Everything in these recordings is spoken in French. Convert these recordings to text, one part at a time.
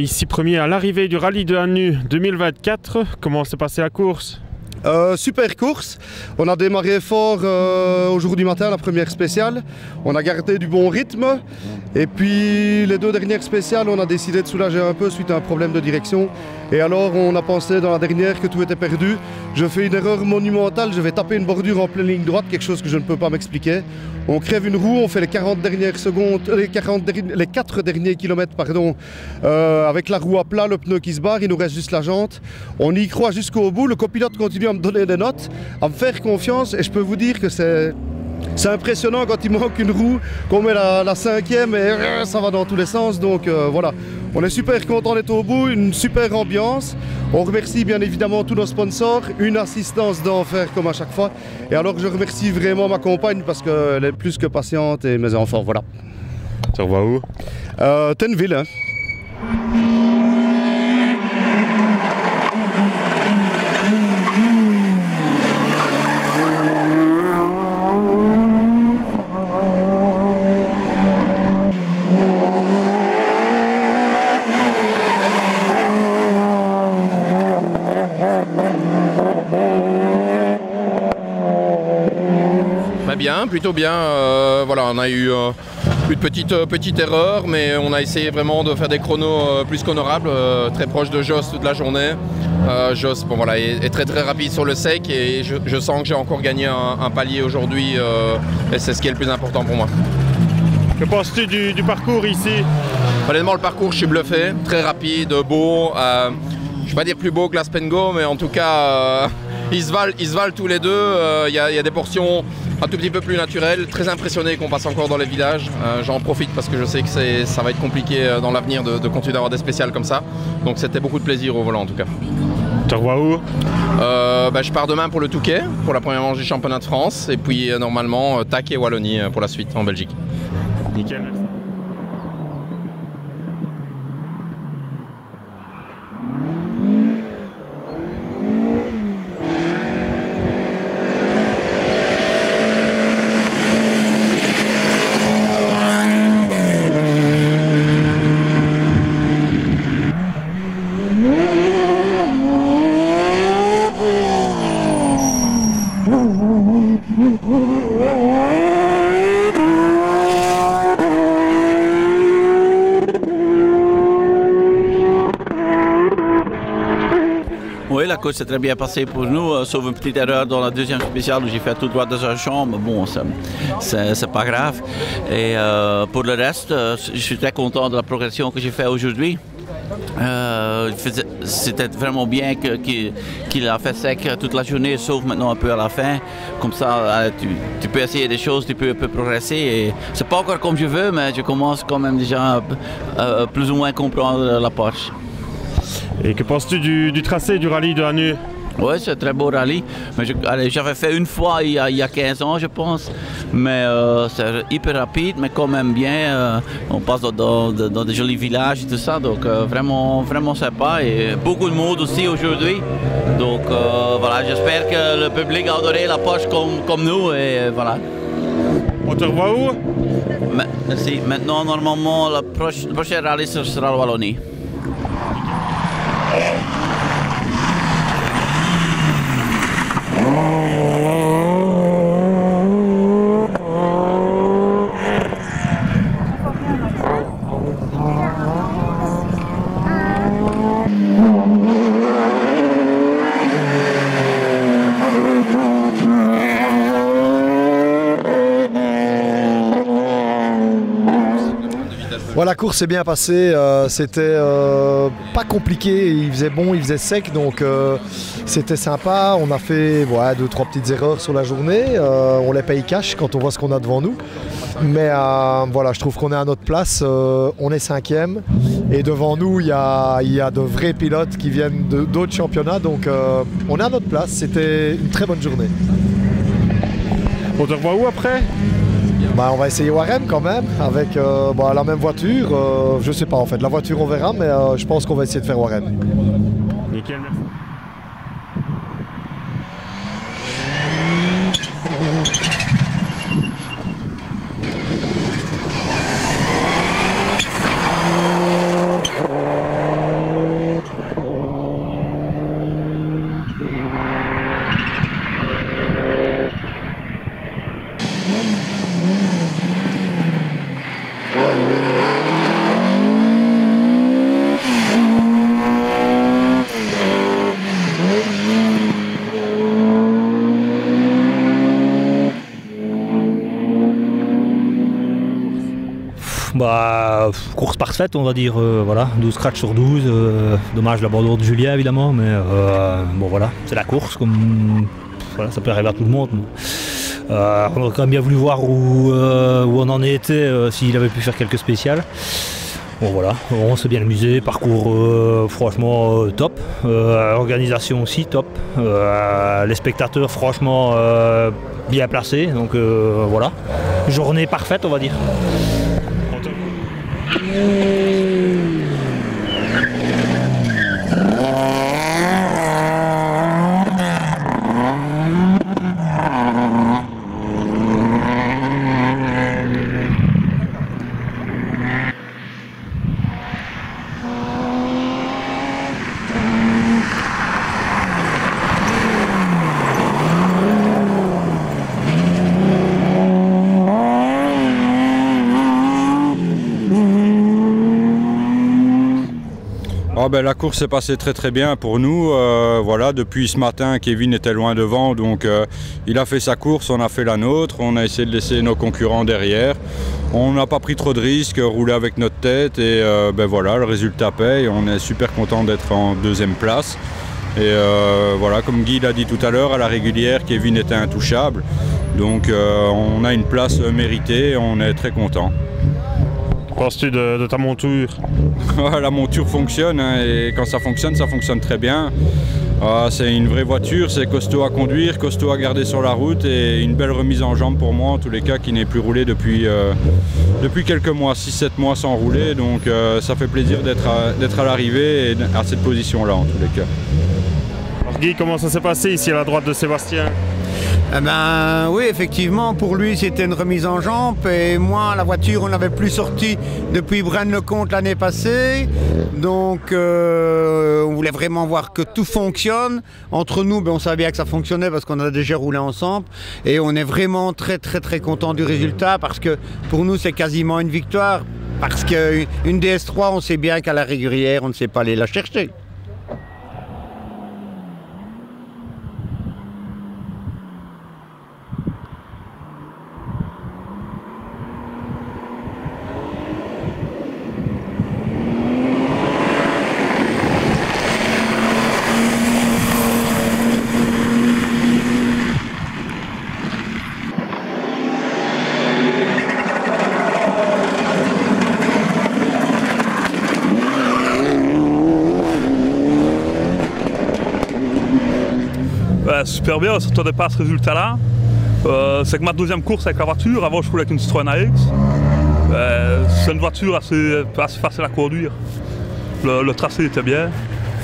ici premier à l'arrivée du rallye de Hannu 2024. Comment s'est passée la course? Super course, on a démarré fort aujourd'hui matin la première spéciale, on a gardé du bon rythme et puis les deux dernières spéciales on a décidé de soulager un peu suite à un problème de direction et alors on a pensé dans la dernière que tout était perdu. Je fais une erreur monumentale, je vais taper une bordure en pleine ligne droite, quelque chose que je ne peux pas m'expliquer. On crève une roue, on fait les 40 dernières secondes, les 4 derniers kilomètres pardon, avec la roue à plat, le pneu qui se barre, il nous reste juste la jante. On y croit jusqu'au bout, le copilote continue à me donner des notes, à me faire confiance et je peux vous dire que c'est impressionnant quand il manque une roue, qu'on met la cinquième et ça va dans tous les sens. Donc voilà, on est super content d'être au bout, une super ambiance. On remercie bien évidemment tous nos sponsors, une assistance d'enfer comme à chaque fois. Et alors je remercie vraiment ma compagne parce qu'elle est plus que patiente et mes enfants, voilà. Tu revois où? Tenneville, hein. Bien, plutôt bien. Voilà, on a eu une petite erreur, mais on a essayé vraiment de faire des chronos plus qu'honorables, très proche de Joss toute la journée. Joss, bon, voilà, est très rapide sur le sec et je sens que j'ai encore gagné un palier aujourd'hui et c'est ce qui est le plus important pour moi. Que penses-tu du parcours ici? Honnêtement, le parcours, je suis bluffé, très rapide, beau. Je ne vais pas dire plus beau que l'Aspengo, mais en tout cas, ils se valent tous les deux. Il y a des portions un tout petit peu plus naturelles, très impressionné qu'on passe encore dans les villages. J'en profite parce que je sais que ça va être compliqué dans l'avenir de continuer d'avoir des spéciales comme ça. Donc c'était beaucoup de plaisir au volant en tout cas. Tu revois où? Je pars demain pour le Touquet, pour la première manche du championnat de France. Et puis normalement, TAC et Wallonie pour la suite en Belgique. Nickel, merci. Oui, la course s'est très bien passée pour nous, sauf une petite erreur dans la deuxième spéciale où j'ai fait tout droit dans un champ, mais bon, c'est pas grave. Et pour le reste, je suis très content de la progression que j'ai faite aujourd'hui. C'était vraiment bien qu'il a fait sec toute la journée, sauf maintenant un peu à la fin. Comme ça, tu peux essayer des choses, tu peux progresser. Et c'est pas encore comme je veux, mais je commence quand même déjà plus ou moins comprendre l'approche. Et que penses-tu du tracé du rallye de Hannu? Oui, c'est un très beau rallye. J'avais fait une fois il y a 15 ans, je pense. Mais c'est hyper rapide, mais quand même bien. On passe dans des jolis villages et tout ça. Donc vraiment sympa. Et beaucoup de monde aussi aujourd'hui. Donc voilà, j'espère que le public a adoré la poche comme nous. Et voilà. On te revoit où? Merci. Maintenant, normalement, le prochain rallye sera la Wallonie. Voilà, la course s'est bien passée, c'était pas compliqué, il faisait bon, il faisait sec, donc c'était sympa. On a fait 2-3 petites erreurs sur la journée, on les paye cash quand on voit ce qu'on a devant nous. Mais voilà, je trouve qu'on est à notre place, on est 5e et devant nous il y a de vrais pilotes qui viennent d'autres championnats, donc on est à notre place, c'était une très bonne journée. On te revoit où après? On va essayer Warem quand même, avec la même voiture. Je sais pas en fait, la voiture on verra, mais je pense qu'on va essayer de faire Warem. Nickel, merci. Course parfaite, on va dire, voilà, 12 scratch sur 12, dommage l'abandon de Julien évidemment, mais bon voilà, c'est la course, comme voilà, ça peut arriver à tout le monde. On aurait quand même bien voulu voir où on en était, s'il avait pu faire quelques spéciales. Bon voilà, on s'est bien amusé, parcours franchement top, organisation aussi top, les spectateurs franchement bien placés, donc voilà, journée parfaite on va dire. La course s'est passée très bien pour nous. Voilà, depuis ce matin, Kevin était loin devant, donc il a fait sa course, on a fait la nôtre, on a essayé de laisser nos concurrents derrière. On n'a pas pris trop de risques, roulé avec notre tête et voilà, le résultat paye. On est super content d'être en deuxième place. Et voilà, comme Guy l'a dit tout à l'heure, à la régulière, Kevin était intouchable. Donc on a une place méritée, on est très content. Que penses-tu de ta monture? La monture fonctionne hein, et quand ça fonctionne très bien. C'est une vraie voiture, c'est costaud à conduire, costaud à garder sur la route et une belle remise en jambe pour moi en tous les cas qui n'est plus roulé depuis quelques mois, 6-7 mois sans rouler. Donc ça fait plaisir d'être à l'arrivée et à cette position-là en tous les cas. Alors Guy, comment ça s'est passé ici à la droite de Sébastien? Oui, effectivement, pour lui c'était une remise en jambe et moi la voiture on n'avait plus sorti depuis Braine-le-Comte l'année passée, donc on voulait vraiment voir que tout fonctionne. Entre nous, on savait bien que ça fonctionnait parce qu'on a déjà roulé ensemble et on est vraiment très content du résultat parce que pour nous c'est quasiment une victoire parce qu'une DS3 on sait bien qu'à la régulière on ne sait pas aller la chercher. Super bien, on ne s'attendait pas à ce résultat-là. C'est que ma deuxième course avec la voiture, avant je roulais avec une Citroën AX. C'est une voiture assez facile à conduire. Le tracé était bien,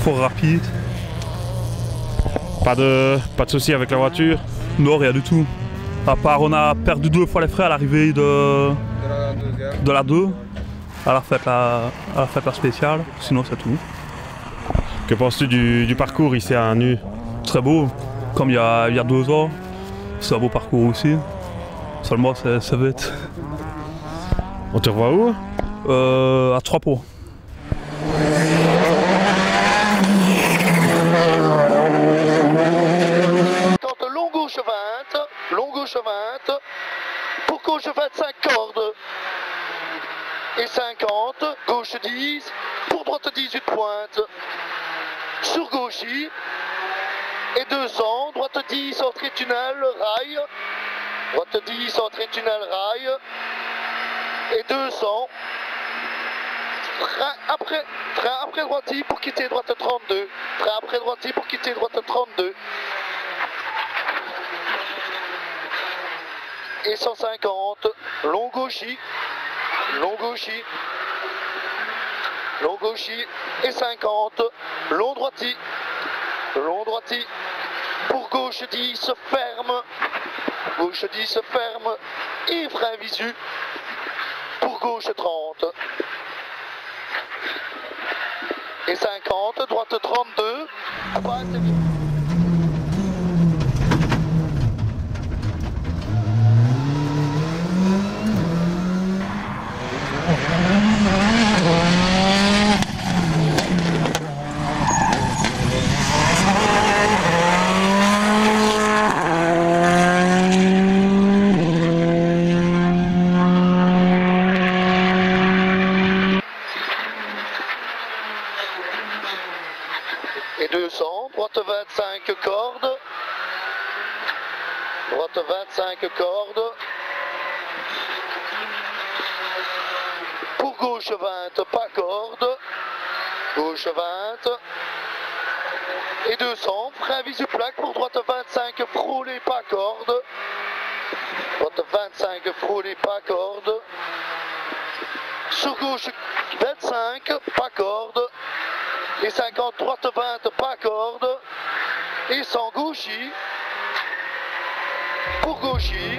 fort rapide. Pas de soucis avec la voiture? Non, rien du tout. À part on a perdu 2 fois les freins à l'arrivée de la 2. Elle a fait la spéciale, sinon c'est tout. Que penses-tu du parcours ici à Nu? Très beau. Comme il y a 2 ans, c'est un beau parcours aussi. Seulement c'est vite. On te revoit où? À 3 pots. Long gauche 20, pour gauche 25 cordes et 50, gauche 10, pour droite 18 pointes, sur gauchis et 200, droite 10, entrée tunnel, rail, droite 10, entrée tunnel, rail, et 200, train après droiti pour quitter droite 32, train après droiti pour quitter droite 32, et 150, long gauchis, et 50, long droiti, pour gauche 10, ferme, et frein visu, pour gauche 30, et 50, droite 32, corde. Pour gauche 20, pas corde. Gauche 20. Et 200, frein visu-plaque pour droite 25, frôlé, pas corde. Droite 25, frôlé, pas corde. Sur gauche 25, pas corde. Et 50, droite 20, pas corde. Et 100, gauchis. Pour gauchis.